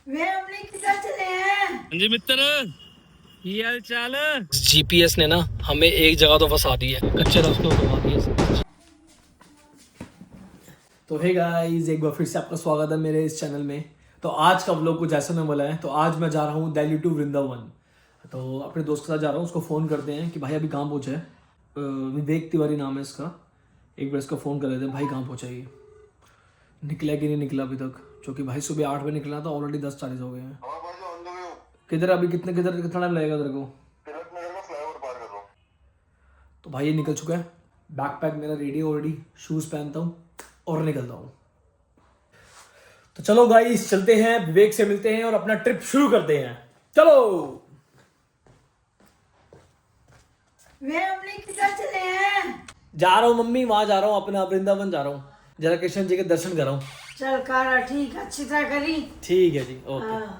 वे हमने किधर चले हैं? जी मित्र, ये हाल चाल। जीपीएस ने ना हमें एक जगह तो फंसा दी है, कच्चे रास्तों को घुमा दिया। तो हे गाइस, एक बार फिर से आपका स्वागत है मेरे इस चैनल में। तो आज का व्लॉग कुछ ऐसा होने वाला है। तो आज मैं जा रहा हूँ दिल्ली टू वृंदावन। तो अपने दोस्त के साथ जा रहा हूँ, उसको फ़ोन करते हैं कि भाई अभी कहाँ पहुँचा है। विवेक तिवारी नाम है इसका। एक बार इसको फ़ोन कर लेते हैं, भाई कहाँ पहुँचा ये, निकला कि नहीं निकला अभी तक। क्योंकि भाई सुबह 8 बजे निकला था, ऑलरेडी 10:40 हो गए हैं। किधर अभी कितना टाइम लगेगा तेरे को? तो भाई ये निकल चुका है, बैक पैक मेरा रेडी ऑलरेडी, शूज़ पहनता हूँ और निकलता हूँ। तो चलो गाइस चलते हैं, विवेक से मिलते हैं और अपना ट्रिप शुरू करते हैं। चलो। वे हमने किधर चले हैं? जा रहा हूँ मम्मी, वहां जा रहा हूँ, अपना वृंदावन जा रहा हूँ, जरा कृष्ण जी के दर्शन कर रहा हूँ। चल कारा ठीक, अच्छी तरह करी। ठीक है जी, ओके। हाँ।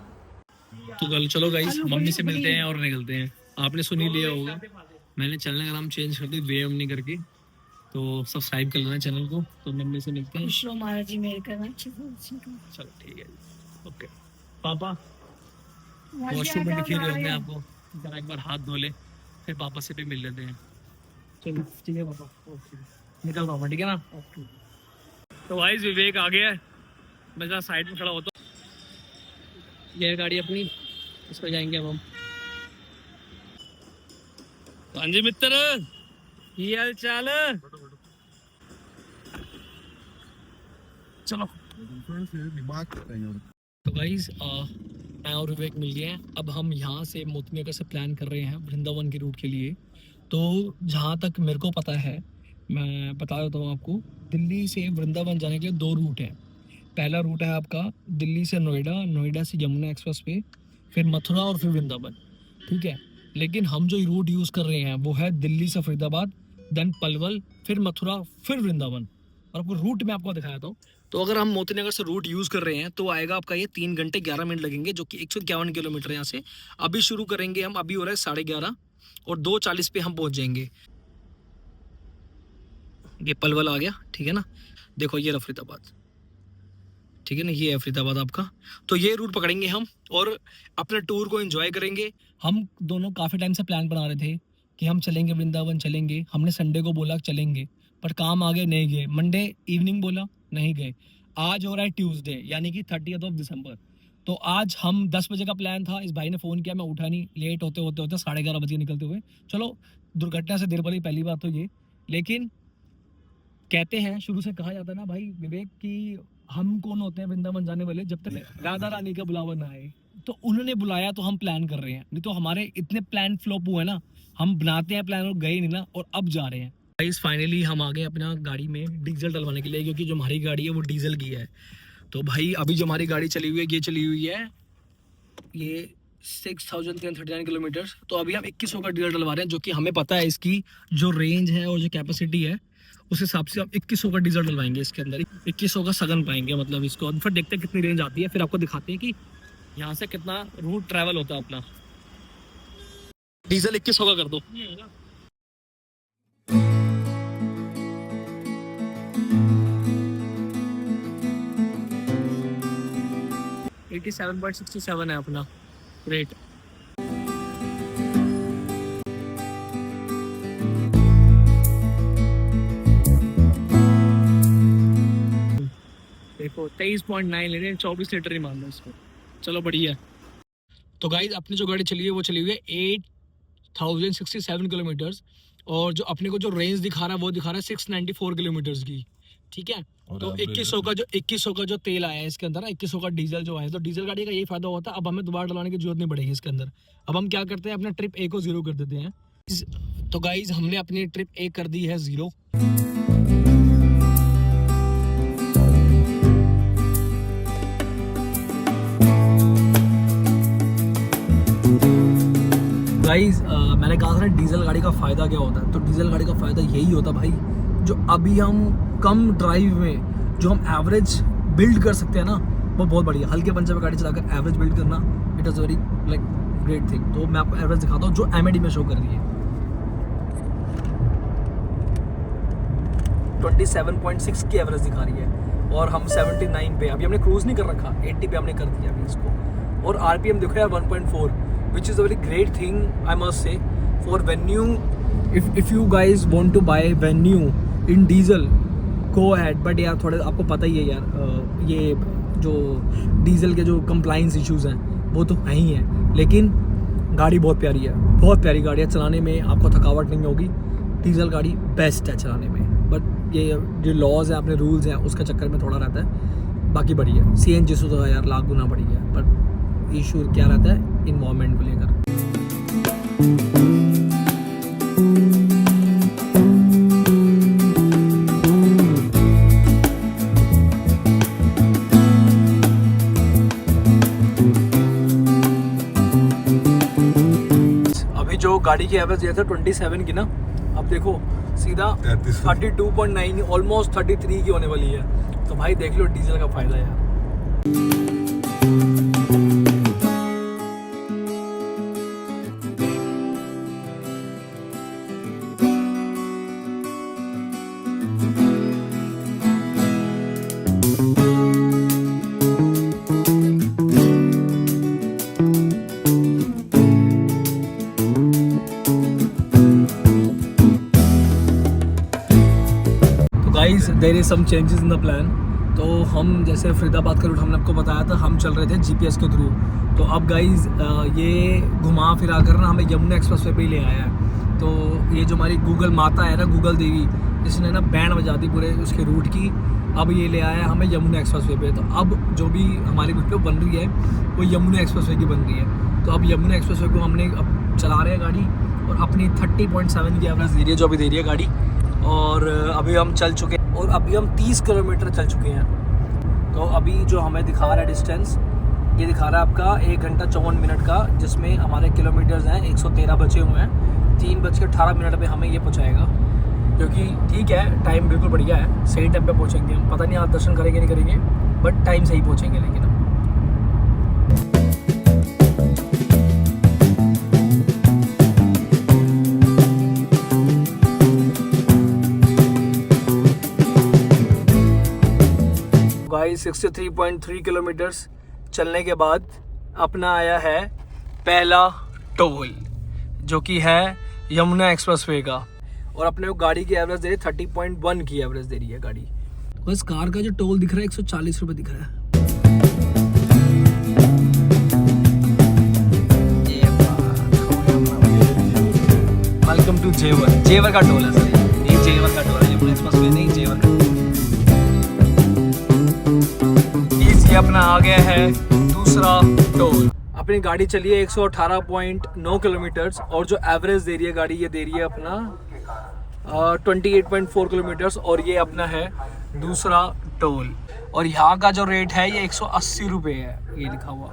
तो चलो गाइस, मम्मी से मिलते हैं और निकलते हैं। आपने सुन ही लिया होगा, मैंने चैनल का नाम चेंज कर दिया, वे हमने करके। तो सब्सक्राइब कर लेना चैनल को। तो मम्मी से मिलते हैं। महाराज जी मेरे करना। चलो ठीक है जी, ओके। पापा वॉशरूम में दिखे रहे होंगे आपको, जरा एक बार हाथ धो ले, फिर पापा से भी मिल लेते हैं। चलो ठीक है पापा, ओके निकल पापा, ठीक है ना। ओके। तो गाइस विवेक आ गया है, मैं जरा साइड में खड़ा होता हूँ। ये गाड़ी अपनी, इस पर जाएंगे अब हम। हाँ जी मित्र, ये हाल चाल। चलो। तो गाइस मैं और विवेक मिल गए हैं। अब हम यहाँ से मोतीनगर से प्लान कर रहे हैं वृंदावन के रूट के लिए। तो जहाँ तक मेरे को पता है, मैं बता देता हूँ आपको, दिल्ली से वृंदावन जाने के लिए 2 रूट हैं। पहला रूट है आपका दिल्ली से नोएडा, नोएडा से यमुना एक्सप्रेस पे, फिर मथुरा और फिर वृंदावन, ठीक है। लेकिन हम जो रूट यूज़ कर रहे हैं वो है दिल्ली से फरीदाबाद, देन पलवल, फिर मथुरा, फिर वृंदावन। और आपको रूट मैं आपको दिखाया था। तो अगर हम मोतीनगर से रूट यूज़ कर रहे हैं तो आएगा आपका ये 3 घंटे 11 मिनट लगेंगे, जो कि 151 किलोमीटर यहाँ से। अभी शुरू करेंगे हम, अभी हो रहा है 11:30 और 2:40 पे हम पहुँच जाएंगे। ये पलवल आ गया, ठीक है ना। देखो ये फरीदाबाद, ठीक है ना, ये है फरीदाबाद आपका। तो ये रूट पकड़ेंगे हम और अपने टूर को एंजॉय करेंगे। हम दोनों काफ़ी टाइम से प्लान बना रहे थे कि हम चलेंगे वृंदावन चलेंगे। हमने संडे को बोला चलेंगे, पर काम आ गए, नहीं गए। मंडे इवनिंग बोला, नहीं गए। आज हो रहा है ट्यूसडे, यानी कि 30 दिसंबर। तो आज हम 10 बजे का प्लान था, इस भाई ने फ़ोन किया, मैं उठा नहीं, लेट होते होते 11:30 बजे निकलते हुए। चलो दुर्घटना से देर पड़ी, पहली बात तो ये। लेकिन कहते हैं, शुरू से कहा जाता है ना भाई विवेक, कि हम कौन होते हैं वृंदावन जाने वाले जब तक राधा रानी का बुलावा ना आए। तो उन्होंने बुलाया तो हम प्लान कर रहे हैं, नहीं तो हमारे इतने प्लान फ्लॉप हुए ना, हम बनाते हैं प्लान और गए नहीं ना, और अब जा रहे हैं। गाइस फाइनली हम आ गए अपना गाड़ी में डीजल डलवाने के लिए, क्योंकि जो हमारी गाड़ी है वो डीजल की है। तो भाई अभी जो हमारी गाड़ी चली हुई है, ये चली हुई है ये 6339 किलोमीटर। तो अभी हम 2100 का डीजल डलवा रहे हैं, जो कि हमें पता है इसकी जो रेंज है और जो कैपेसिटी है, उस हिसाब से हम 2100 का डीजल डलवाएंगे इसके अंदर। 2100 का सगन पाएंगे मतलब इसको। फिर देखते हैं कितनी रेंज आती है, फिर आपको दिखाते हैं कि यहाँ से कितना रूट ट्रैवल होता है अपना। डीजल 2100 का कर दो। 87.67 है अपना रेट। देखो 23.9 ले रहे हैं, 24 लीटर ही मान लो इसको। चलो बढ़िया। तो गाइस अपनी जो गाड़ी चली है वो चली हुई है 8067 किलोमीटर्स, और जो अपने को जो रेंज दिखा रहा है वो दिखा रहा है 694 किलोमीटर्स की, ठीक है। तो 2100 का जो तेल आया है इसके अंदर, 2100 का डीजल जो है, तो डीजल गाड़ी का यही फायदा होता है, अब हमें दोबारा डलाने की जरूरत नहीं पड़ेगी इसके अंदर। अब हम क्या करते हैं, अपना ट्रिप A को 0 कर देते हैं। तो गाइस हमने अपनी ट्रिप A कर दी है 0। गाइस मैंने कहा था ना डीजल गाड़ी का फ़ायदा क्या होता है। तो डीजल गाड़ी का फ़ायदा यही होता भाई, जो अभी हम कम ड्राइव में जो हम एवरेज बिल्ड कर सकते हैं ना, वो बहुत बढ़िया। हल्के पंचे पे गाड़ी चलाकर एवरेज बिल्ड करना, it is very like great thing. तो मैं आपको एवरेज दिखाता हूँ जो MAD में शो कर रही है। 27.6 की एवरेज दिखा रही है, और हम 79 पे, अभी हमने क्रूज़ नहीं कर रखा, 80 पे हमने कर दिया अभी इसको। और RPM देखो यार 1.4 which is a very great thing I must say for Venue. If you guys want to buy Venue in diesel go ahead, but यार थोड़े आपको पता ही है यार ये जो डीजल के जो कंप्लाइंस इश्यूज़ हैं वो तो है ही हैं, लेकिन गाड़ी बहुत प्यारी है, बहुत प्यारी गाड़ी है. चलाने में आपको थकावट नहीं होगी. डीजल गाड़ी बेस्ट है चलाने में, बट ये जो लॉज हैं अपने रूल्स हैं उसका चक्कर में थोड़ा रहता है. बाकी बढ़िया है. CNG से तो यार लाख गुना बढ़िया है, बट इशू क्या रहता है इन्वायरमेंट को लेकर. जो गाड़ी की एवरेज ये था 27 की ना, अब देखो सीधा 32.9 ऑलमोस्ट 33 की होने वाली है. तो भाई देख लो डीजल का फायदा यार. Guys there is some changes in the plan. तो हम जैसे फरीदाबाद का रूट हमने आपको बताया था, हम चल रहे थे GPS के थ्रू. तो अब गाइस ये घुमा फिरा कर ना हमें यमुना एक्सप्रेस वे पे ही ले आया है. तो ये जो हमारी गूगल माता है ना, गूगल देवी, जिसने ना बैंड बजा दी पूरे उसके रूट की, अब ये ले आया है हमें यमुना एक्सप्रेस वे पे. तो अब जो भी हमारी वीडियो बन रही है वो यमुना एक्सप्रेस वे की बन रही है. तो अब यमुना एक्सप्रेस वे को हमने अब चला रहे हैं गाड़ी, और अपनी 30.7 की एवरेज दे रही है जो अभी दे रही है गाड़ी. और अभी हम चल चुके हैं, और अभी हम 30 किलोमीटर चल चुके हैं. तो अभी जो हमें दिखा रहा है डिस्टेंस, ये दिखा रहा है आपका 1 घंटा 54 मिनट का, जिसमें हमारे किलोमीटर्स हैं 113 बचे हुए हैं. 3:18 पे हमें ये पहुंचाएगा, क्योंकि ठीक है टाइम बिल्कुल बढ़िया है, सही टाइम पे पहुंचेंगे हम. पता नहीं आप दर्शन करेंगे नहीं करेंगे, बट टाइम सही पहुंचेंगे. लेकिन गाइस 63.3 किलोमीटर्स चलने के बाद अपना आया है पहला टोल, जो कि है यमुना एक्सप्रेसवे का. और अपने को गाड़ी की एवरेज दे रही है 30.1 की एवरेज दे रही है गाड़ी. बस कार का जो टोल दिख रहा है 140 रुपये दिख रहा है. वेलकम टू जेवर. जेवर का टोल है सर, ये जेवर का टोल है, यमुना एक्सप्रेसवे नहीं, जेवर का. ये अपना आ गया है दूसरा टोल. अपनी गाड़ी चली है 118.9 किलोमीटर्स, और जो एवरेज दे रही है गाड़ी ये दे रही है अपना 28.4 किलोमीटर्स. और ये अपना है दूसरा टोल. और यहाँ का जो रेट है ये 180 रुपये है, ये लिखा हुआ.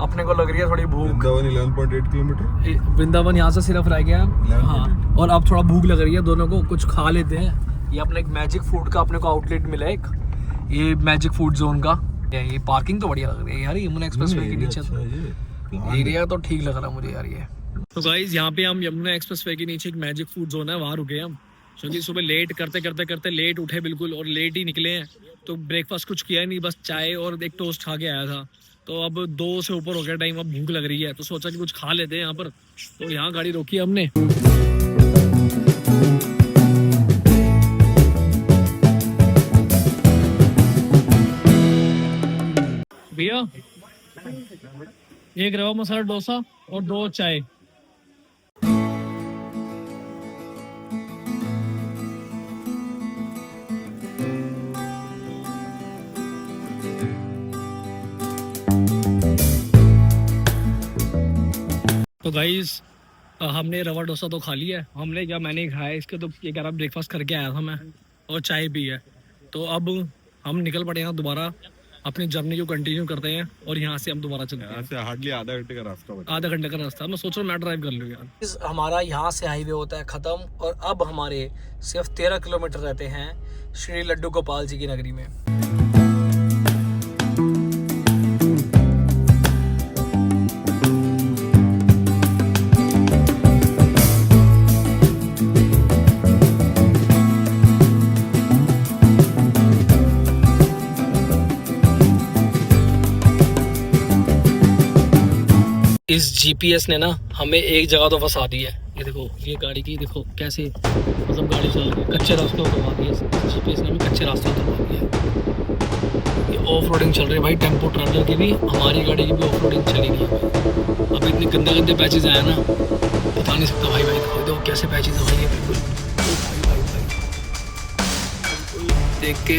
अपने को लग रही है थोड़ी भूख. वृंदावन 11.8 किलोमीटर. वृंदावन यहाँ से सिर्फ रह गया. हाँ, और अब थोड़ा भूख लग रही है दोनों को, कुछ खा लेते हैं. ये अपने एक मैजिक फूड का अपने को आउटलेट मिला है एक, ये मैजिक फूड जोन का. ये पार्किंग तो बढ़िया लग रही है यार, यमुना एक्सप्रेसवे के नीचे एरिया तो ठीक लग रहा है मुझे यार ये. तो गाइस यहाँ पे हम यमुना एक्सप्रेसवे के नीचे एक मैजिक फूड जोन है, वहाँ रुके हम, क्योंकि सुबह लेट करते लेट उठे बिल्कुल, और लेट ही निकले हैं. तो ब्रेकफास्ट कुछ किया नहीं, बस चाय और एक टोस्ट खा के आया था. तो अब 2 से ऊपर हो गया टाइम, अब भूख लग रही है, तो सोचा कि कुछ खा लेते हैं यहाँ पर. तो यहाँ गाड़ी रोकी है हमने. भैया एक रवा मसाला डोसा और 2 चाय. तो गाइस हमने रवा डोसा तो खा लिया है हमने, या मैंने खाया इसके. तो ये कह रहा ब्रेकफास्ट करके आया था मैं, और चाय पी है. तो अब हम निकल पड़े हैं दोबारा अपनी जर्नी को कंटिन्यू करते हैं, और यहाँ से हम दोबारा चलते हैं. यहाँ से हार्डली आधा घंटे का रास्ता बचा. आधा घंटे का रास्ता. मैं सोच रहा हूँ मैं ड्राइव कर लूँ यार. हमारा यहाँ से हाईवे होता है ख़त्म, और अब हमारे सिर्फ 13 किलोमीटर रहते हैं श्री लड्डू गोपाल जी की नगरी में. इस जीपीएस ने ना हमें एक जगह तो फंसा दी है। ये देखो, ये गाड़ी की देखो कैसे मतलब गाड़ी चल रही है, कच्चे रास्ते उतरवा दिए जीपीएस ने, हमें कच्चे रास्ते उतरवा दिए। ये ऑफ रोडिंग चल रही है भाई, टेम्पो ट्रैवलर की भी, हमारी गाड़ी की भी ऑफ रोडिंग चली नहीं है। अभी इतने गंदे गंदे पैचेज आए ना, बता नहीं सकता भाई। भाई देखो कैसे पैचेज है भाई, ये बिल्कुल देख के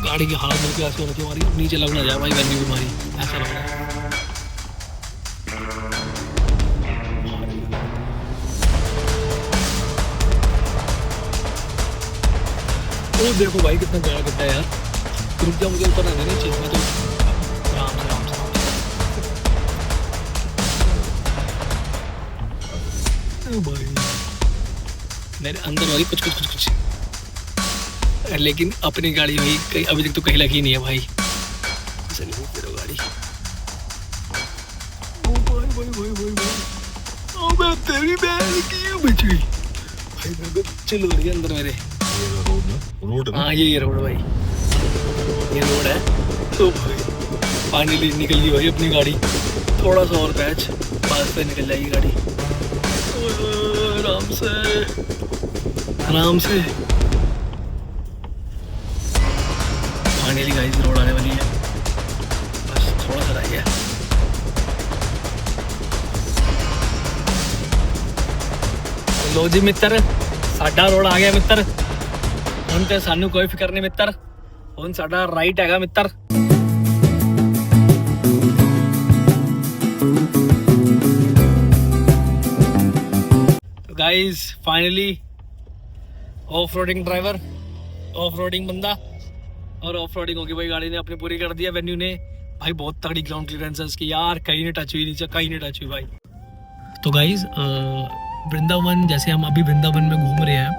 गाड़ी की हालत बिल्कुल ऐसी हो रही है हमारी, नीचे लग ना जाए भाई वैल्यू हमारी, ऐसा लग रहा है। ओ देखो भाई कितना गया कितना है यार, रुक जा, मुझे ऊपर नहीं देना चाहिए, मैं तो आराम से ओ भाई मेरे अंदर वाली कुछ लेकिन अपनी गाड़ी भाई कहीं अभी तक तो कहीं लगी नहीं है भाई। चलिए फिर गाड़ी, ओ भाई मैं तेरी बहन की बच गई भाई, मेरे को चिल हो रही है अंदर मेरे। रोड हाँ ये रोड भाई, ये रोड है। तो भाई फाइनली निकल गई भाई अपनी गाड़ी, थोड़ा सा और पैच पास पे निकल जाएगी गाड़ी। आराम से फाइनली गाइस रोड आने वाली है, बस थोड़ा सा रह गया। लो जी मित्र, साडा रोड आ गया मित्र, ਹੁਣ ਤੇ ਸਾਨੂੰ ਕੋਈ ਫਿਕਰ ਨਹੀਂ ਮਿੱਤਰ, ਹੁਣ ਸਾਡਾ ਰਾਈਟ ਹੈਗਾ ਮਿੱਤਰ। Guys finally off roading driver, off roading बंदा और ऑफ रोडिंग होगी भाई, गाड़ी ने अपनी पूरी कर दिया। वेन्यू ने भाई बहुत तगड़ी ग्राउंड क्लियरेंस है इसकी यार, कहीं नहीं टच हुई नीचे, कहीं नहीं टच हुई भाई। तो गाइस वृंदावन, जैसे हम अभी वृंदावन में घूम रहे हैं,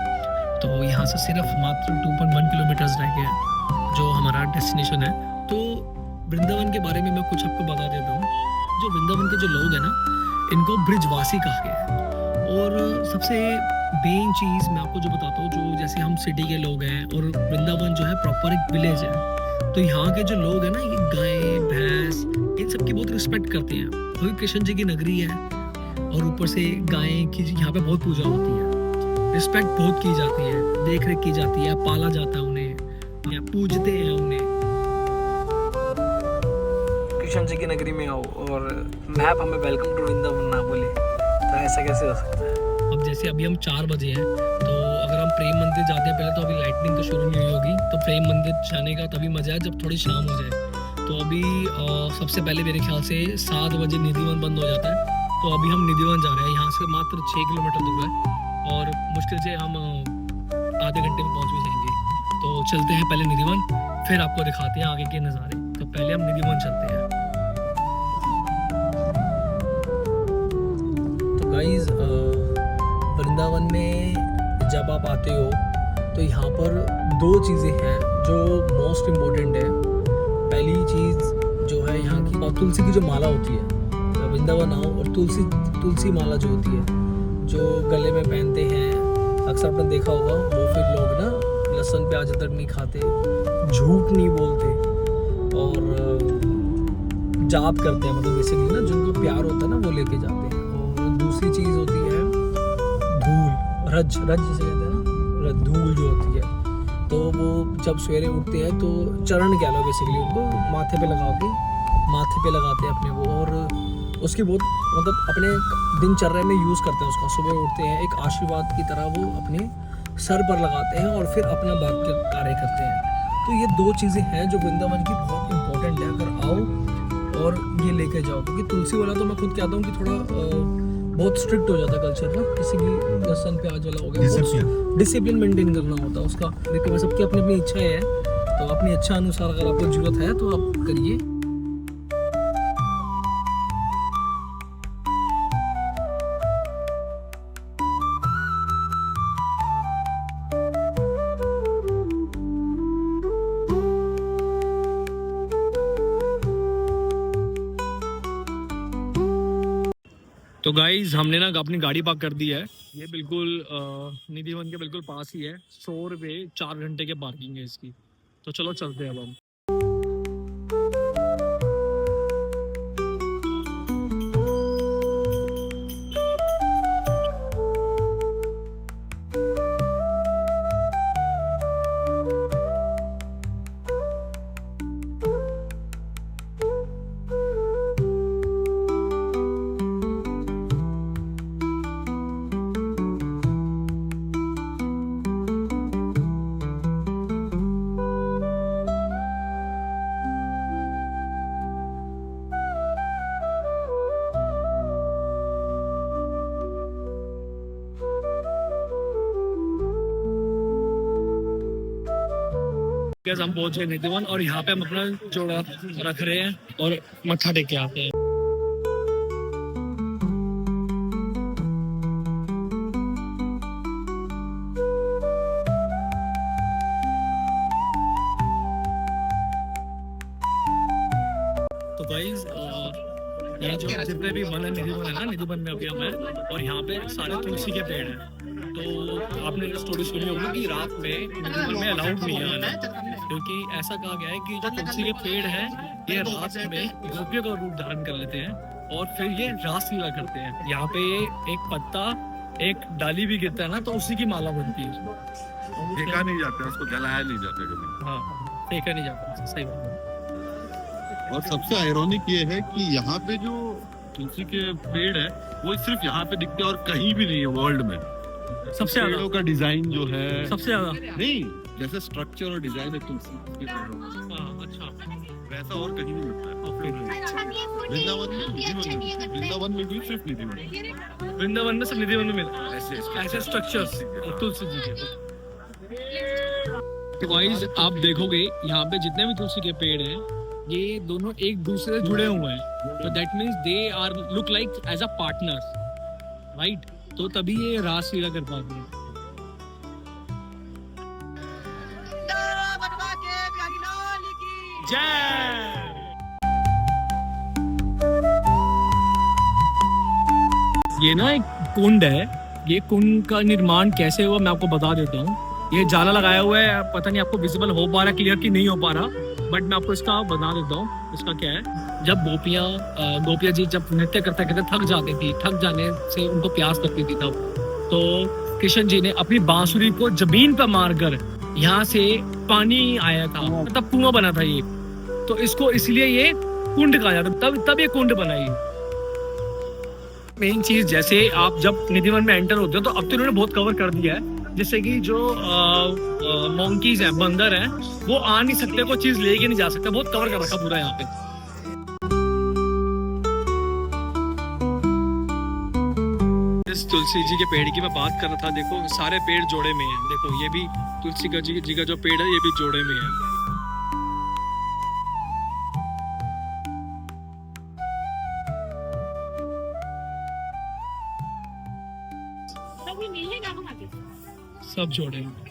तो यहाँ से सिर्फ मात्र 2.1 किलोमीटर्स रह गए हैं जो हमारा डेस्टिनेशन है। तो वृंदावन के बारे में मैं कुछ आपको बता देता हूँ। जो वृंदावन के जो लोग हैं ना, इनको ब्रिजवासी कहा गया है। और सबसे मेन चीज़ मैं आपको जो बताता हूँ, जो जैसे हम सिटी के लोग हैं और वृंदावन जो है प्रॉपर एक विलेज है, तो यहाँ के जो लोग हैं ना, ये गाय भैंस इन सब की बहुत रिस्पेक्ट करते हैं, क्योंकि कृष्ण जी की नगरी है और ऊपर से गाय की यहाँ पे बहुत पूजा होती है, रिस्पेक्ट बहुत की जाती है, देख रेख की जाती है, पाला जाता है उन्हें, या पूजते हैं उन्हें। कृष्ण जी की नगरी में आओ और मैप हमें वेलकम टू वृंदावन ना बोले तो ऐसा कैसे हो सकता है। अब जैसे अभी हम 4 बजे हैं, तो अगर हम प्रेम मंदिर जाते हैं, पहले तो अभी लाइटनिंग तो शुरू नहीं हुई होगी, तो प्रेम मंदिर जाने का तभी मजा है जब थोड़ी शाम हो जाए। तो अभी सबसे पहले मेरे ख्याल से 7 बजे निधिवन बंद हो जाता है, तो अभी हम निधिवन जा रहे हैं, यहाँ से मात्र 6 किलोमीटर दूर है और मुश्किल से हम आधे घंटे में पहुँच भी जाएंगे। तो चलते हैं पहले निधिवन, फिर आपको दिखाते हैं आगे के नज़ारे। तो पहले हम निधिवन चलते हैं। तो गाइस वृंदावन में जब आप आते हो तो यहाँ पर 2 चीज़ें हैं जो मोस्ट इम्पोर्टेंट है। पहली चीज़ जो है यहाँ की, और तुलसी की जो माला होती है, तो वृंदावन आओ और तुलसी माला जो होती है जो गले में पहनते हैं, अक्सर आपने देखा होगा, वो फिर लोग ना लहसुन प्याज अदरक नहीं खाते, झूठ नहीं बोलते और जाप करते हैं, मतलब बेसिकली ना जिनको प्यार होता है ना वो लेके जाते हैं। और दूसरी चीज़ होती है धूल, रज जिसे कहते हैं ना, धूल जो होती है, तो वो जब सवेरे उठते हैं तो चरण कह लो बेसिकली, उनको माथे पे लगाते हैं अपने वो, और उसकी बहुत मतलब अपने दिनचर्या में यूज़ करते हैं उसका। सुबह उठते हैं एक आशीर्वाद की तरह वो अपने सर पर लगाते हैं और फिर अपना भक्ति कार्य करते हैं। तो ये 2 चीज़ें हैं जो वृंदावन की बहुत इंपॉर्टेंट है, अगर आओ और ये लेके जाओ। क्योंकि तुलसी वाला तो मैं खुद कहता हूँ कि थोड़ा बहुत स्ट्रिक्ट हो जाता है कल्चर ना, किसी भी लहसुन प्याज वाला हो गया, डिसिप्लिन मेंटेन करना होता है उसका। लेकिन सबकी अपनी अपनी इच्छा है, तो अपनी इच्छा अनुसार अगर आपको जरूरत है तो आप करिए। तो गाइज हमने ना अपनी गाड़ी पार्क कर दी है, ये बिल्कुल निधिवन के बिल्कुल पास ही है। 100 रुपये 4 घंटे के पार्किंग है इसकी। तो चलो चलते हैं अब हम। Guys, हम पहुंच गए निधिवन और यहाँ पे हम अपना जोड़ा रख रहे हैं और मत्था टेक के आते हैं। तो गाइस ये जो जितने भी वन है निधिवन है ना, निधिवन में अभी हम हैं और यहाँ पे सारे तुलसी के पेड़ हैं। तो आपने स्टोरी सुनी होगी कि रात में निधिवन में अलाउड नहीं है आना, क्योंकि ऐसा कहा गया है कि जो तुलसी के पेड़ हैं ये रात में गोपियों का रूप धारण कर लेते हैं और फिर ये रासलीला करते हैं। यहाँ पे एक पत्ता एक डाली भी गिरता है ना तो उसी की माला बनती है। फेंका नहीं जाता, उसको जलाया नहीं जाता कभी। हाँ, फेंका नहीं जाता, सही बात है। और सबसे आयरॉनिक ये है कि यहाँ पे जो तुलसी के पेड़ है वो सिर्फ यहाँ पे दिखते हैं और कहीं भी नहीं है वर्ल्ड में। सबसे ज्यादा पेड़ों का डिजाइन जो है सबसे ज्यादा नहीं, जैसे स्ट्रक्चर और डिजाइन है तुलसी के पेड़ों का, हाँ, अच्छा वैसा और कहीं नहीं मिलता है। वृंदावन में भी सिर्फ निधि में, वृंदावन में सब निधिवन में मिला ऐसे ऐसे स्ट्रक्चर्स तुलसी जी के। तो गाइस आप देखोगे यहाँ पे जितने भी तुलसी के पेड़ हैं ये दोनों एक दूसरे से जुड़े हुए हैं, तो that means they are look like as a partners, right? तो तभी ये रासलीला कर पाते हैं। जय। ये ना एक कुंड है, ये कुंड का निर्माण कैसे हुआ मैं आपको बता देता हूँ। ये जाला लगाया हुआ है, पता नहीं आपको विजिबल हो पा रहा क्लियर कि नहीं हो पा रहा, बट मैं आपको इसका बता देता हूँ। इसका क्या है, जब गोपियाँ जी जब नृत्य करते करते थक जाती थी, थक जाने से उनको प्यास लगती थी तब, तो कृष्ण जी ने अपनी बांसुरी को जमीन पर मारकर यहाँ से पानी आया था, तब कुआं बना था ये, तो इसको इसलिए ये कुंड कहा जाता, तब ये कुंड बना। ये मेन चीज, जैसे आप जब निधिवन में एंटर होते हो तो अब तो इन्होंने बहुत कवर कर दिया है, जिससे कि जो मोंकीज हैं, बंदर हैं, वो आ नहीं सकते, कोई चीज लेके नहीं जा सकते, बहुत कवर कर रखा पूरा यहाँ पे। इस तुलसी जी के पेड़ की मैं बात कर रहा था, देखो सारे पेड़ जोड़े में हैं, देखो ये भी तुलसी का जी का जो पेड़ है ये भी जोड़े में है। सब जोड़े हैं।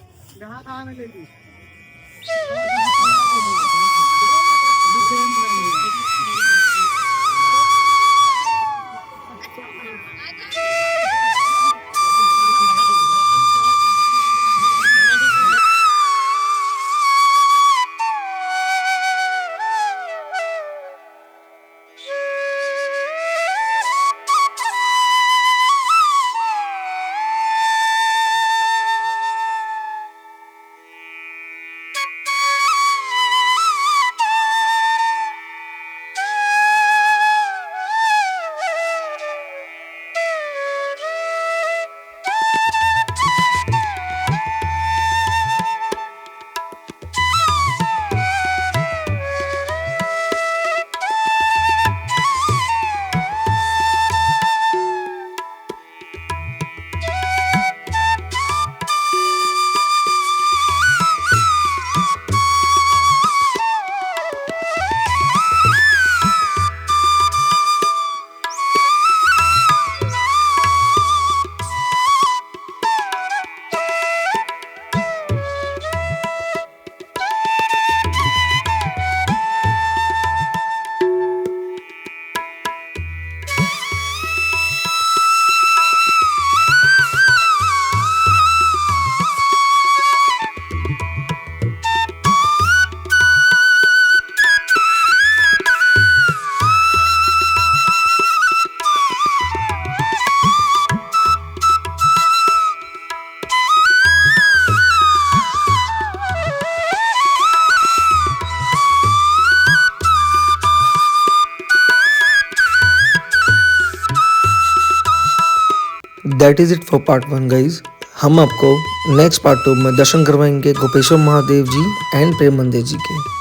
That is it for part 1 guys. हम आपको नेक्स्ट पार्ट 2 में दर्शन करवाएंगे गोपेश्वर महादेव जी एंड प्रेम मंदिर जी के।